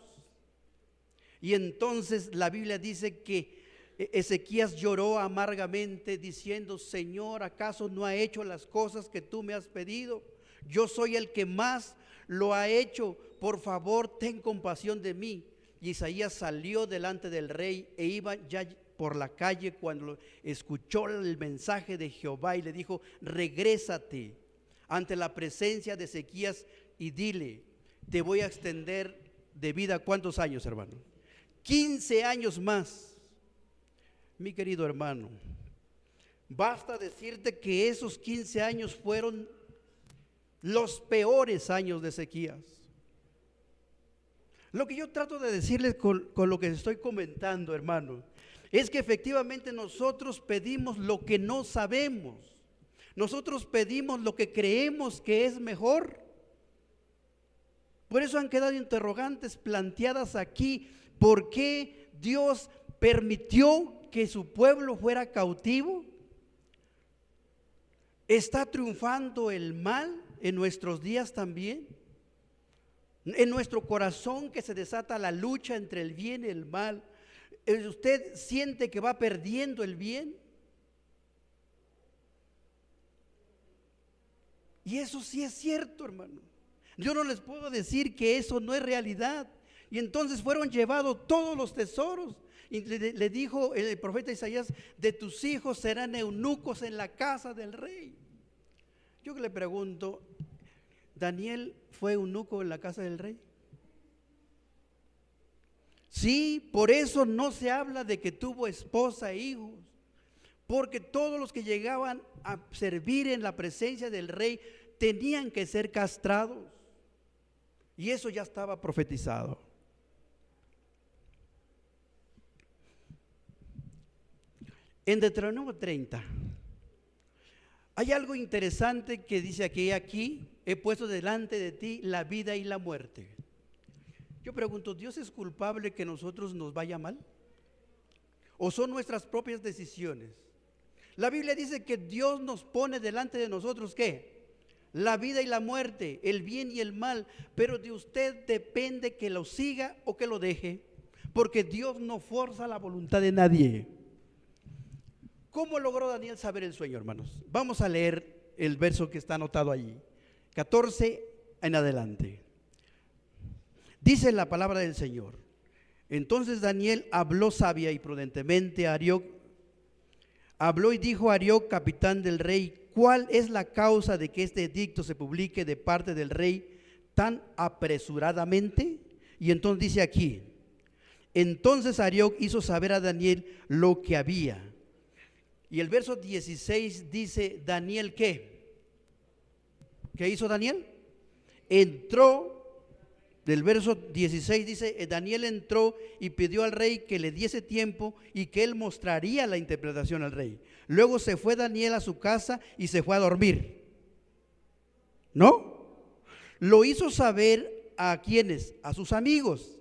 Y entonces la Biblia dice que Ezequías lloró amargamente diciendo: Señor, ¿acaso no ha hecho las cosas que tú me has pedido? Yo soy el que más lo ha hecho, por favor ten compasión de mí. Y Isaías salió delante del rey e iba ya por la calle cuando escuchó el mensaje de Jehová y le dijo: regrésate ante la presencia de Ezequías y dile: te voy a extender de vida. ¿Cuántos años, hermano? 15 años más. Mi querido hermano, basta decirte que esos 15 años fueron los peores años de Ezequías. Lo que yo trato de decirles con lo que estoy comentando, hermano, es que efectivamente nosotros pedimos lo que no sabemos. Nosotros pedimos lo que creemos que es mejor. Por eso han quedado interrogantes planteadas aquí. ¿Por qué Dios permitió que su pueblo fuera cautivo? ¿Está triunfando el mal en nuestros días también? En nuestro corazón que se desata la lucha entre el bien y el mal, ¿usted siente que va perdiendo el bien? Y eso sí es cierto, hermano. Yo no les puedo decir que eso no es realidad. Y entonces fueron llevados todos los tesoros. Y le dijo el profeta Isaías: de tus hijos serán eunucos en la casa del rey. Yo le pregunto, ¿Daniel fue eunuco en la casa del rey? Sí, por eso no se habla de que tuvo esposa e hijos, porque todos los que llegaban a servir en la presencia del rey tenían que ser castrados, y eso ya estaba profetizado. En Deuteronomio 30 hay algo interesante que dice aquí he puesto delante de ti la vida y la muerte. Yo pregunto, ¿Dios es culpable que nosotros nos vaya mal? ¿O son nuestras propias decisiones? La Biblia dice que Dios nos pone delante de nosotros, ¿qué? La vida y la muerte, el bien y el mal, pero de usted depende que lo siga o que lo deje, porque Dios no forza la voluntad de nadie. ¿Cómo logró Daniel saber el sueño, hermanos? Vamos a leer el verso que está anotado allí, 14 en adelante. Dice la palabra del Señor: entonces Daniel habló sabia y prudentemente a Arioc. Habló y dijo a Arioc, capitán del rey: ¿cuál es la causa de que este edicto se publique de parte del rey tan apresuradamente? Y entonces dice aquí: entonces Arioc hizo saber a Daniel lo que había. Y el verso 16 dice: Daniel, ¿qué? ¿Qué hizo Daniel? Entró. Del verso 16 dice: Daniel entró y pidió al rey que le diese tiempo y que él mostraría la interpretación al rey. Luego se fue Daniel a su casa y se fue a dormir. ¿No? Lo hizo saber a quienes, a sus amigos,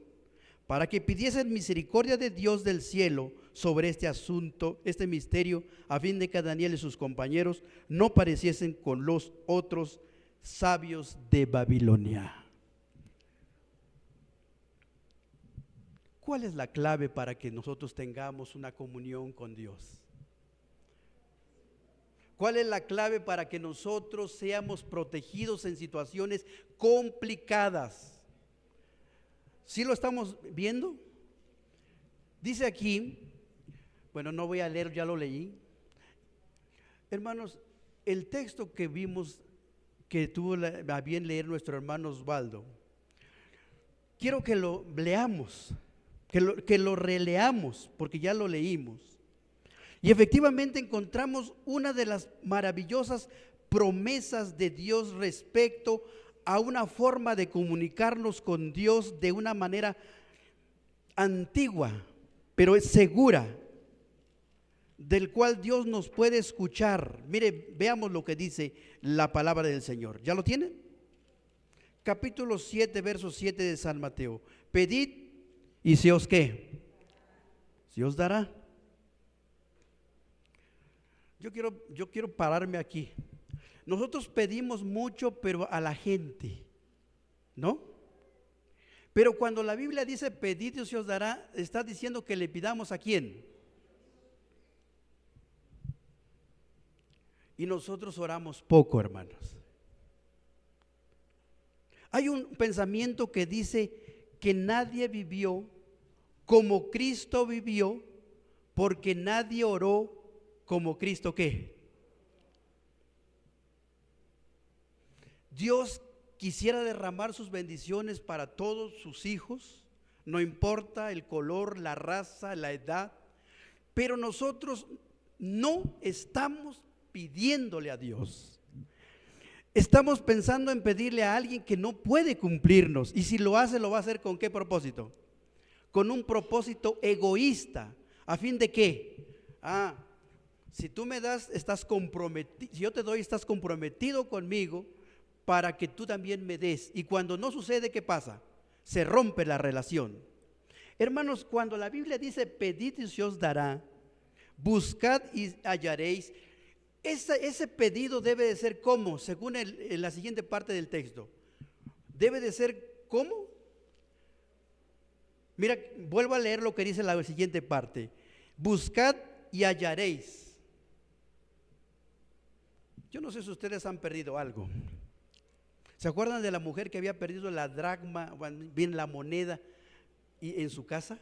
para que pidiesen misericordia de Dios del cielo sobre este asunto, este misterio, a fin de que Daniel y sus compañeros no pareciesen con los otros sabios de Babilonia. ¿Cuál es la clave para que nosotros tengamos una comunión con Dios? ¿Cuál es la clave para que nosotros seamos protegidos en situaciones complicadas? ¿Sí lo estamos viendo? Dice aquí, bueno, no voy a leer, ya lo leí. Hermanos, el texto que vimos, que tuvo a bien leer nuestro hermano Osvaldo, quiero que lo leamos. Que lo releamos, porque ya lo leímos. Y efectivamente encontramos una de las maravillosas promesas de Dios respecto a una forma de comunicarnos con Dios de una manera antigua, pero es segura, del cual Dios nos puede escuchar. Mire, veamos lo que dice la palabra del Señor. ¿Ya lo tienen? Capítulo 7, verso 7 de San Mateo. Pedid y se os ¿qué? Se os dará. Yo quiero pararme aquí. Nosotros pedimos mucho, pero a la gente, ¿no? Pero cuando la Biblia dice pedid y se os dará, está diciendo que le pidamos ¿a quién? Y nosotros oramos poco, hermanos. Hay un pensamiento que dice que nadie vivió como Cristo vivió, porque nadie oró como Cristo ¿qué? Dios quisiera derramar sus bendiciones para todos sus hijos, no importa el color, la raza, la edad, pero nosotros no estamos pidiéndole a Dios. Estamos pensando en pedirle a alguien que no puede cumplirnos, y si lo hace, lo va a hacer ¿con qué propósito? Con un propósito egoísta, ¿a fin de qué? Si tú me das, estás comprometido, si yo te doy, estás comprometido conmigo para que tú también me des, y cuando no sucede, ¿qué pasa? Se rompe la relación. Hermanos, cuando la Biblia dice pedid y se os dará, buscad y hallaréis, ese pedido debe de ser ¿cómo? Según la siguiente parte del texto. Debe de ser ¿cómo? Mira, vuelvo a leer lo que dice la siguiente parte. Buscad y hallaréis. Yo no sé si ustedes han perdido algo. ¿Se acuerdan de la mujer que había perdido la dracma, bien la moneda, en su casa?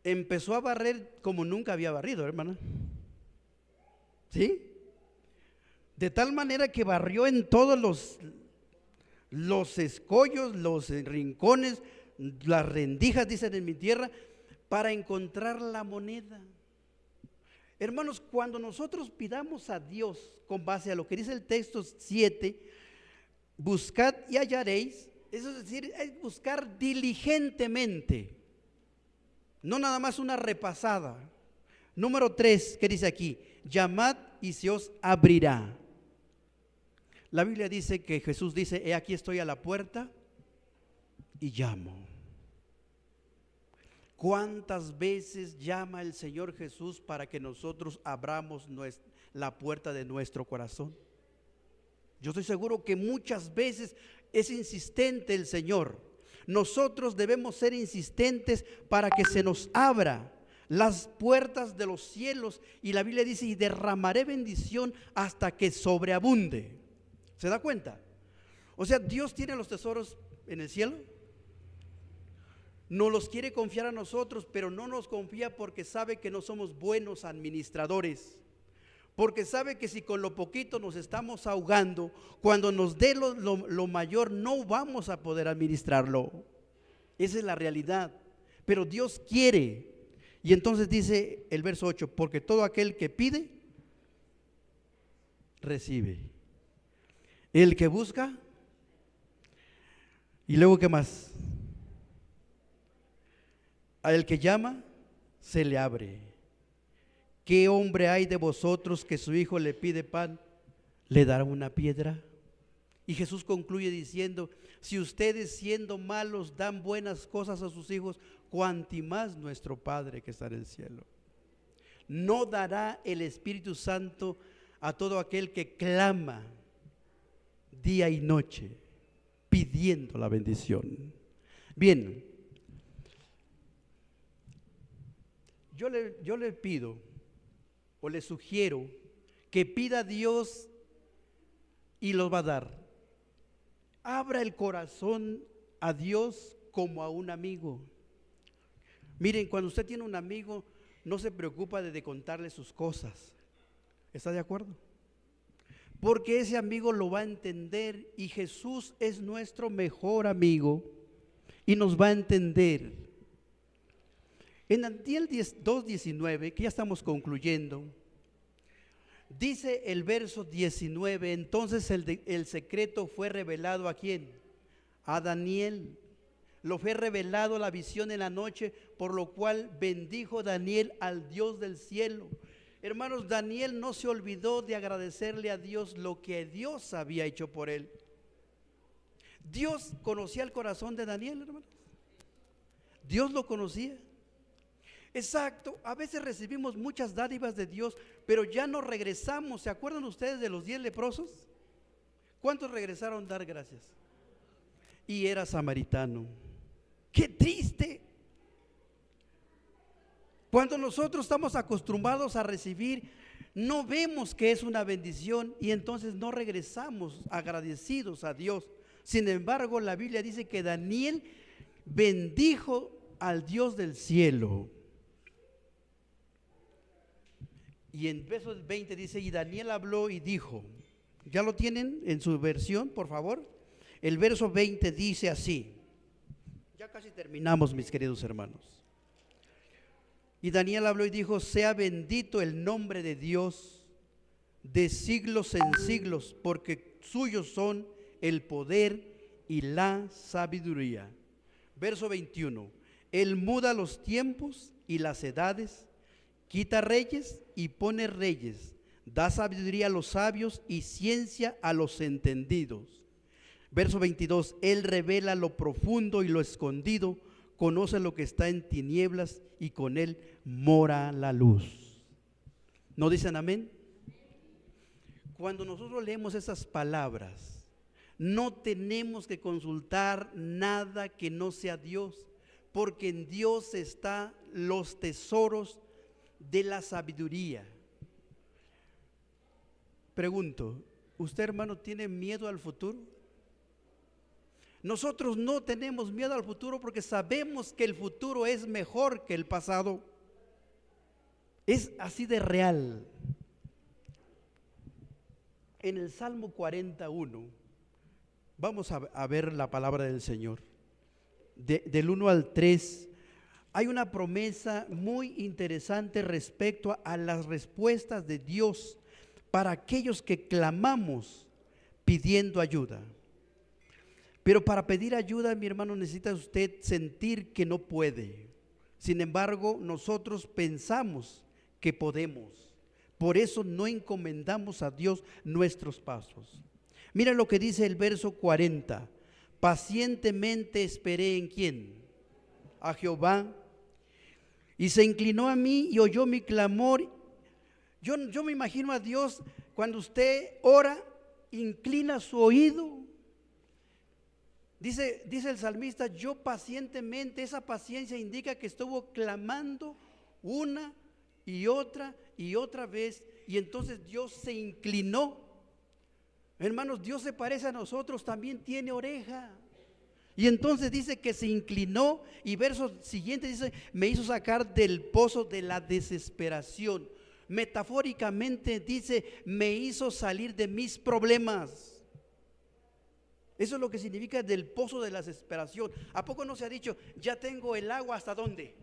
Empezó a barrer como nunca había barrido, hermana. ¿Sí? De tal manera que barrió en todos los escollos, los rincones, las rendijas, dicen en mi tierra, para encontrar la moneda. Hermanos, cuando nosotros pidamos a Dios con base a lo que dice el texto 7, buscad y hallaréis, eso es decir, es buscar diligentemente, no nada más una repasada. Número 3, ¿qué dice aquí? Llamad y se os abrirá. La Biblia dice que Jesús dice: he aquí estoy a la puerta y llamo. ¿Cuántas veces llama el Señor Jesús para que nosotros abramos la puerta de nuestro corazón? Yo estoy seguro que muchas veces es insistente el Señor. Nosotros debemos ser insistentes para que se nos abra. las puertas de los cielos, y la Biblia dice, y derramaré bendición hasta que sobreabunde. ¿Se da cuenta? O sea, Dios tiene los tesoros en el cielo, nos los quiere confiar a nosotros, pero no nos confía porque sabe que no somos buenos administradores, porque sabe que si con lo poquito nos estamos ahogando, cuando nos dé lo mayor no vamos a poder administrarlo. Esa es la realidad, pero Dios quiere. Y entonces dice el verso 8, porque todo aquel que pide, recibe. El que busca, y luego ¿qué más? Al que llama, se le abre. ¿Qué hombre hay de vosotros que su hijo le pide pan, le dará una piedra? Y Jesús concluye diciendo, si ustedes siendo malos dan buenas cosas a sus hijos, cuanti más nuestro Padre que está en el cielo. No dará el Espíritu Santo a todo aquel que clama día y noche pidiendo la bendición. Bien, yo le pido o le sugiero que pida a Dios y lo va a dar. Abra el corazón a Dios como a un amigo. Miren, cuando usted tiene un amigo, no se preocupa de contarle sus cosas. ¿Está de acuerdo? Porque ese amigo lo va a entender, y Jesús es nuestro mejor amigo y nos va a entender. En Daniel 2:19, que ya estamos concluyendo, dice el verso 19, entonces el secreto fue revelado ¿a quién? A Daniel. Lo fue revelado la visión en la noche, por lo cual bendijo Daniel al Dios del cielo. Hermanos, Daniel no se olvidó de agradecerle a Dios lo que Dios había hecho por él. Dios conocía el corazón de Daniel, hermanos. Dios lo conocía. Exacto, a veces recibimos muchas dádivas de Dios, pero ya no regresamos. ¿Se acuerdan ustedes de los 10 leprosos? ¿Cuántos regresaron a dar gracias? Y era samaritano. ¡Qué triste! Cuando nosotros estamos acostumbrados a recibir, no vemos que es una bendición y entonces no regresamos agradecidos a Dios. Sin embargo, la Biblia dice que Daniel bendijo al Dios del cielo. Y en verso 20 dice, y Daniel habló y dijo, ¿ya lo tienen en su versión, por favor? El verso 20 dice así, ya casi terminamos, mis queridos hermanos. Y Daniel habló y dijo, sea bendito el nombre de Dios de siglos en siglos, porque suyos son el poder y la sabiduría. Verso 21, Él muda los tiempos y las edades, quita reyes y pone reyes, da sabiduría a los sabios y ciencia a los entendidos. Verso 22, Él revela lo profundo y lo escondido, conoce lo que está en tinieblas y con Él mora la luz. ¿No dicen amén? Cuando nosotros leemos esas palabras, no tenemos que consultar nada que no sea Dios, porque en Dios están los tesoros de la sabiduría. Pregunto, ¿usted, hermano, tiene miedo al futuro? Nosotros no tenemos miedo al futuro porque sabemos que el futuro es mejor que el pasado. Es así de real. En el Salmo 41, vamos a ver la palabra del Señor. Del 1 al 3, hay una promesa muy interesante respecto a las respuestas de Dios para aquellos que clamamos pidiendo ayuda. Pero para pedir ayuda, mi hermano, necesita usted sentir que no puede. Sin embargo, nosotros pensamos que podemos. Por eso no encomendamos a Dios nuestros pasos. Mira lo que dice el verso 40. Pacientemente esperé ¿en quién? A Jehová. Y se inclinó a mí y oyó mi clamor. Yo me imagino a Dios cuando usted ora, inclina su oído. Dice el salmista, yo pacientemente, esa paciencia indica que estuvo clamando una y otra vez, y entonces Dios se inclinó. Hermanos, Dios se parece a nosotros, también tiene oreja. Y entonces dice que se inclinó, y verso siguiente dice, me hizo sacar del pozo de la desesperación. Metafóricamente dice, me hizo salir de mis problemas. Eso es lo que significa del pozo de la desesperación. ¿A poco no se ha dicho, ya tengo el agua hasta dónde?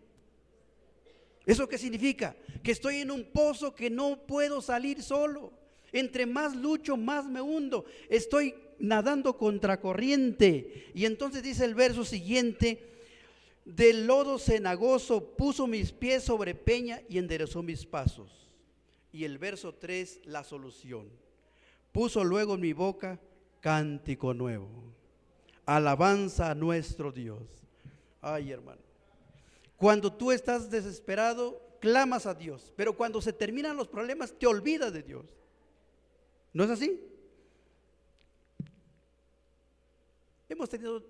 ¿Eso qué significa? Que estoy en un pozo que no puedo salir solo. Entre más lucho, más me hundo. Estoy nadando contracorriente. Y entonces dice el verso siguiente, del lodo cenagoso puso mis pies sobre peña y enderezó mis pasos. Y el verso 3, la solución. Puso luego en mi boca cántico nuevo, alabanza a nuestro Dios. Ay, hermano, cuando tú estás desesperado, clamas a Dios, pero cuando se terminan los problemas, te olvidas de Dios. ¿No es así? Hemos tenido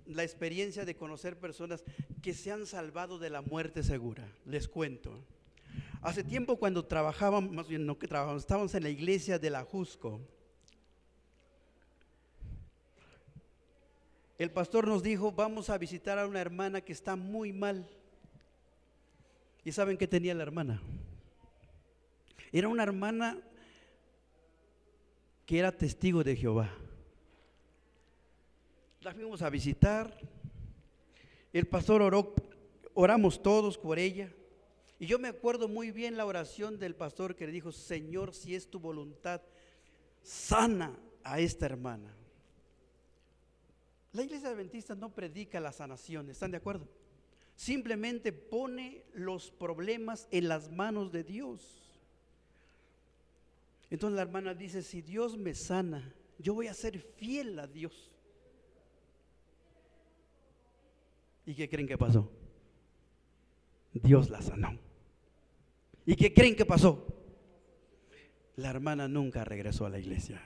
la experiencia de conocer personas que se han salvado de la muerte segura. Les cuento. Hace tiempo, cuando trabajábamos, más bien no que trabajábamos, estábamos en la iglesia de la Jusco. El pastor nos dijo, vamos a visitar a una hermana que está muy mal. ¿Y saben qué tenía la hermana? Era una hermana que era testigo de Jehová. La fuimos a visitar. El pastor oró, oramos todos por ella. Y yo me acuerdo muy bien la oración del pastor que le dijo, Señor, si es tu voluntad, sana a esta hermana. La iglesia adventista no predica la sanación, ¿están de acuerdo? Simplemente pone los problemas en las manos de Dios. Entonces la hermana dice, si Dios me sana, yo voy a ser fiel a Dios. ¿Y qué creen que pasó? Dios la sanó. ¿Y qué creen que pasó? La hermana nunca regresó a la iglesia.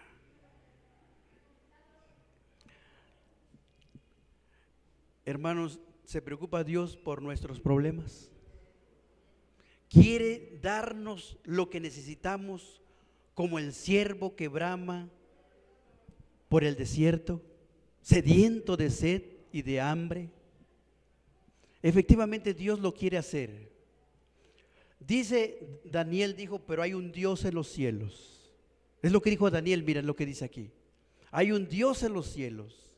Hermanos, ¿se preocupa Dios por nuestros problemas? ¿Quiere darnos lo que necesitamos como el ciervo que brama por el desierto, sediento de sed y de hambre? Efectivamente Dios lo quiere hacer. Dice Daniel, dijo, pero hay un Dios en los cielos. Es lo que dijo Daniel, miren lo que dice aquí. Hay un Dios en los cielos,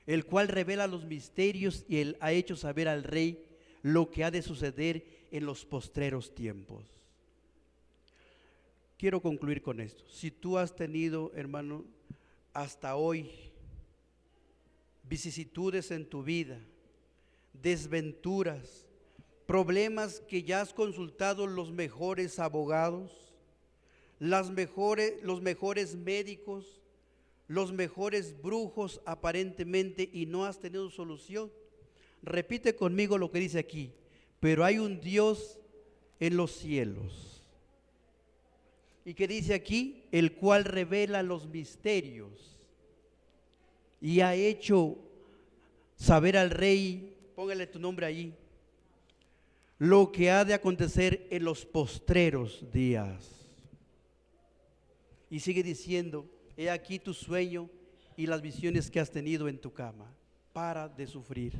el cual revela los misterios y él ha hecho saber al rey lo que ha de suceder en los postreros tiempos. Quiero concluir con esto. Si tú has tenido, hermano, hasta hoy vicisitudes en tu vida, desventuras, problemas que ya has consultado los mejores abogados, los mejores médicos, los mejores brujos aparentemente, y no has tenido solución, repite conmigo lo que dice aquí, pero hay un Dios en los cielos. ¿Y qué dice aquí? El cual revela los misterios y ha hecho saber al rey, póngale tu nombre allí, lo que ha de acontecer en los postreros días. Y sigue diciendo, he aquí tu sueño y las visiones que has tenido en tu cama. Para de sufrir.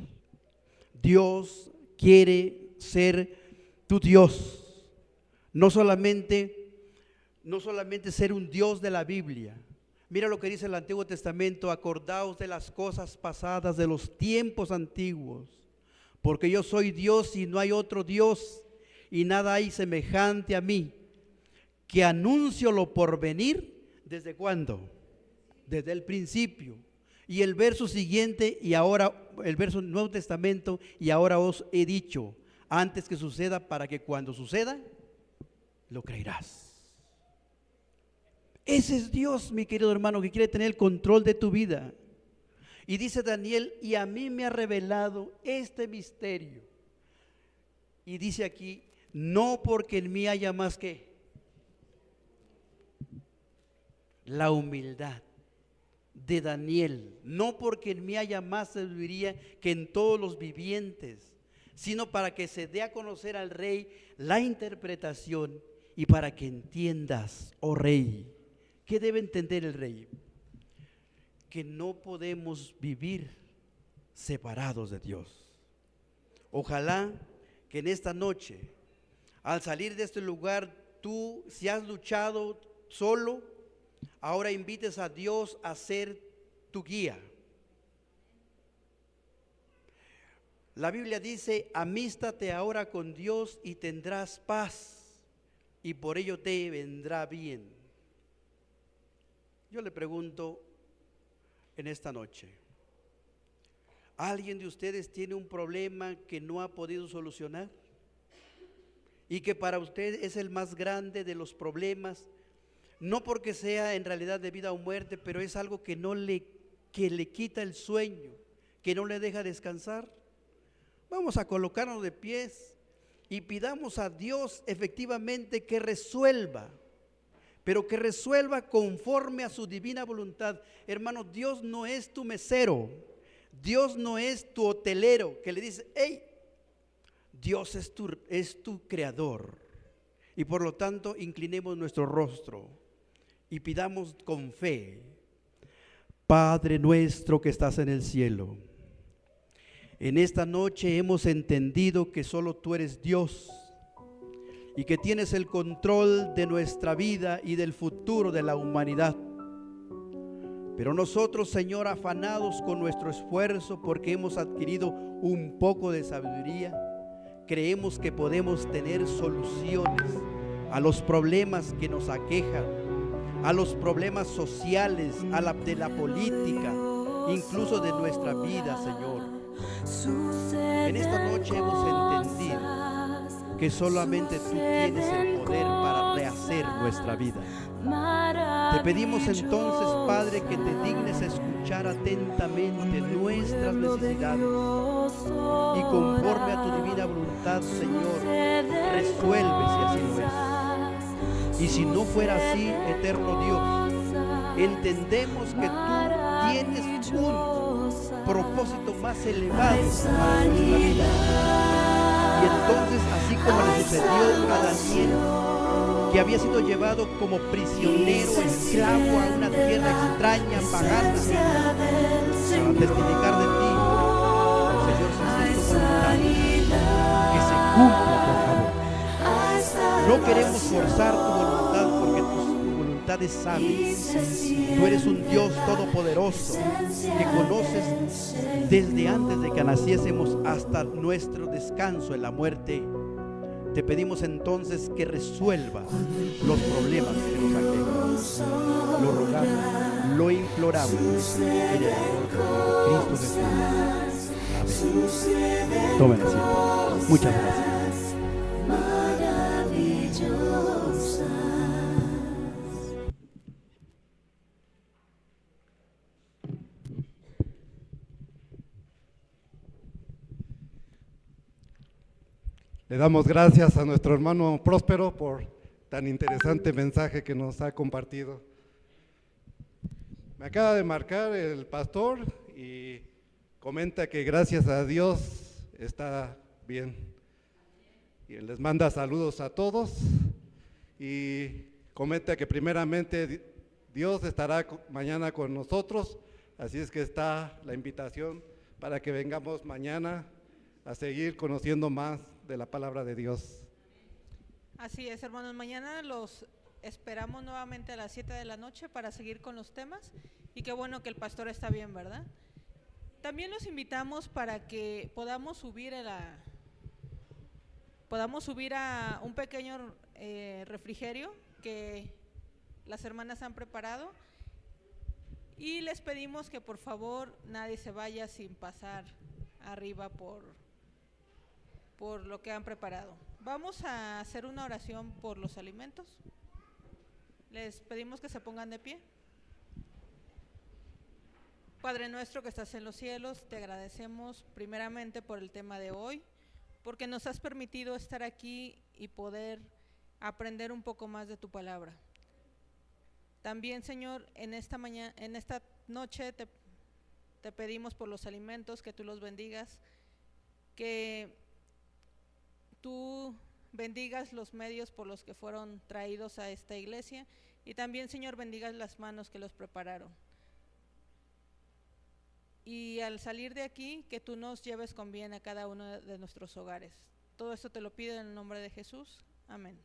Dios quiere ser tu Dios. No solamente ser un Dios de la Biblia. Mira lo que dice el Antiguo Testamento: acordaos de las cosas pasadas, de los tiempos antiguos, porque yo soy Dios y no hay otro Dios, y nada hay semejante a mí, que anuncio lo por venir. ¿Desde cuándo? Desde el principio. Y el verso siguiente, y ahora el verso del Nuevo Testamento, y ahora os he dicho antes que suceda, para que cuando suceda lo creerás. Ese es Dios, mi querido hermano, que quiere tener el control de tu vida. Y dice Daniel, y a mí me ha revelado este misterio. Y dice aquí, no porque en mí haya más que la humildad de Daniel, no porque en mí haya más sabiduría que en todos los vivientes, sino para que se dé a conocer al rey la interpretación y para que entiendas, oh rey. ¿Qué debe entender el rey? Que no podemos vivir separados de Dios. Ojalá que en esta noche, al salir de este lugar, tú, si has luchado solo, ahora invites a Dios a ser tu guía. La Biblia dice: amístate ahora con Dios y tendrás paz, y por ello te vendrá bien. Yo le pregunto en esta noche, ¿alguien de ustedes tiene un problema que no ha podido solucionar? Y que para usted es el más grande de los problemas, no porque sea en realidad de vida o muerte, pero es algo que le quita el sueño, que no le deja descansar. Vamos a colocarnos de pies y pidamos a Dios efectivamente que resuelva, pero que resuelva conforme a su divina voluntad. Hermano, Dios no es tu mesero, Dios no es tu hotelero que le dice: hey, Dios es tu creador. Y por lo tanto inclinemos nuestro rostro y pidamos con fe: Padre nuestro que estás en el cielo, en esta noche hemos entendido que solo tú eres Dios y que tienes el control de nuestra vida y del futuro de la humanidad. Pero nosotros, Señor, afanados con nuestro esfuerzo porque hemos adquirido un poco de sabiduría, creemos que podemos tener soluciones a los problemas que nos aquejan, a los problemas sociales, de la política, incluso de nuestra vida, Señor. En esta noche hemos entendido que solamente tú tienes el poder para rehacer nuestra vida. Te pedimos entonces, Padre, que te dignes a escuchar atentamente nuestras necesidades y conforme a tu divina voluntad, Señor, resuelve si así lo es. Y si no fuera así, eterno Dios, entendemos que tú tienes un propósito más elevado para nuestra vida. Y entonces, así como le sucedió a Daniel, que había sido llevado como prisionero, esclavo a una tierra extraña, pagana, para testificar de ti, Señor, si es tu voluntad, que se cumpla, por favor. No queremos forzar tu voluntad, porque tu voluntad es sabia. Tú eres un Dios todopoderoso que conoces desde antes de que naciésemos hasta nuestro descanso en la muerte. Te pedimos entonces que resuelva los problemas que nos aquejan. Lo rogamos, lo imploramos en el nombre de Cristo Jesús. Amén. Tomen asiento. Muchas gracias. Le damos gracias a nuestro hermano Próspero por tan interesante mensaje que nos ha compartido. Me acaba de marcar el pastor y comenta que gracias a Dios está bien. Y les manda saludos a todos y comenta que primeramente Dios estará mañana con nosotros, así es que está la invitación para que vengamos mañana a seguir conociendo más de la palabra de Dios. Así es, hermanos, mañana los esperamos nuevamente a las 7 de la noche para seguir con los temas, y qué bueno que el pastor está bien, ¿verdad? También los invitamos para que podamos subir a un pequeño refrigerio que las hermanas han preparado, y les pedimos que por favor nadie se vaya sin pasar arriba por lo que han preparado. Vamos a hacer una oración por los alimentos. Les pedimos que se pongan de pie. Padre nuestro que estás en los cielos, te agradecemos primeramente por el tema de hoy, porque nos has permitido estar aquí y poder aprender un poco más de tu palabra. También, Señor, en esta noche te pedimos por los alimentos, que tú los bendigas, que tú bendigas los medios por los que fueron traídos a esta iglesia y también, Señor, bendigas las manos que los prepararon. Y al salir de aquí, que tú nos lleves con bien a cada uno de nuestros hogares. Todo esto te lo pido en el nombre de Jesús. Amén.